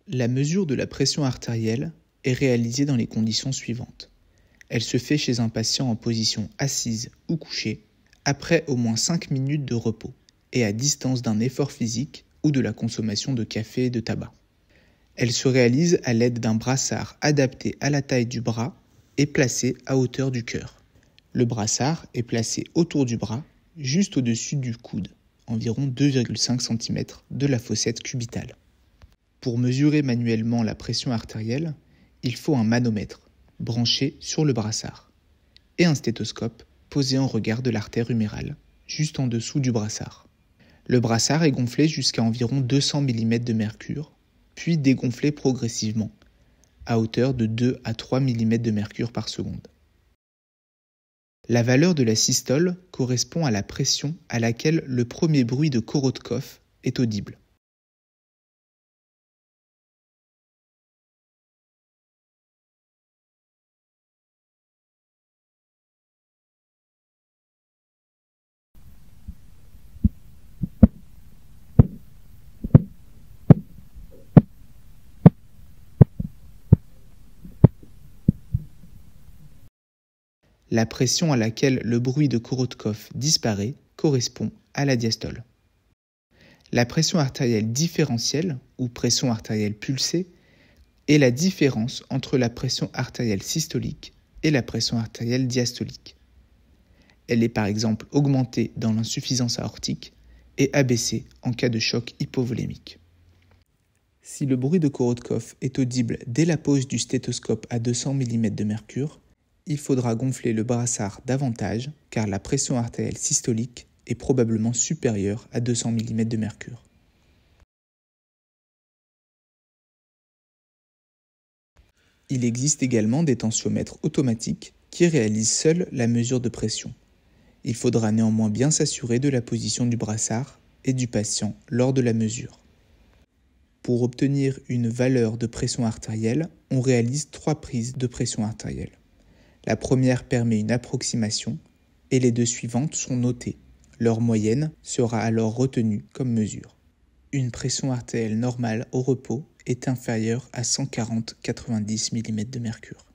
La mesure de la pression artérielle est réalisée dans les conditions suivantes. Elle se fait chez un patient en position assise ou couchée, après au moins 5 minutes de repos et à distance d'un effort physique ou de la consommation de café et de tabac. Elle se réalise à l'aide d'un brassard adapté à la taille du bras et placé à hauteur du cœur. Le brassard est placé autour du bras, juste au-dessus du coude, environ 2,5 cm de la fossette cubitale. Pour mesurer manuellement la pression artérielle, il faut un manomètre branché sur le brassard et un stéthoscope posé en regard de l'artère humérale, juste en dessous du brassard. Le brassard est gonflé jusqu'à environ 200 mm de mercure, puis dégonflé progressivement, à hauteur de 2 à 3 mm de mercure par seconde. La valeur de la systole correspond à la pression à laquelle le premier bruit de Korotkov est audible. La pression à laquelle le bruit de Korotkov disparaît correspond à la diastole. La pression artérielle différentielle, ou pression artérielle pulsée, est la différence entre la pression artérielle systolique et la pression artérielle diastolique. Elle est par exemple augmentée dans l'insuffisance aortique et abaissée en cas de choc hypovolémique. Si le bruit de Korotkov est audible dès la pose du stéthoscope à 200 mm de mercure, il faudra gonfler le brassard davantage car la pression artérielle systolique est probablement supérieure à 200 mm de mercure. Il existe également des tensiomètres automatiques qui réalisent seuls la mesure de pression. Il faudra néanmoins bien s'assurer de la position du brassard et du patient lors de la mesure. Pour obtenir une valeur de pression artérielle, on réalise 3 prises de pression artérielle. La première permet une approximation et les 2 suivantes sont notées. Leur moyenne sera alors retenue comme mesure. Une pression artérielle normale au repos est inférieure à 140-90 mm de mercure.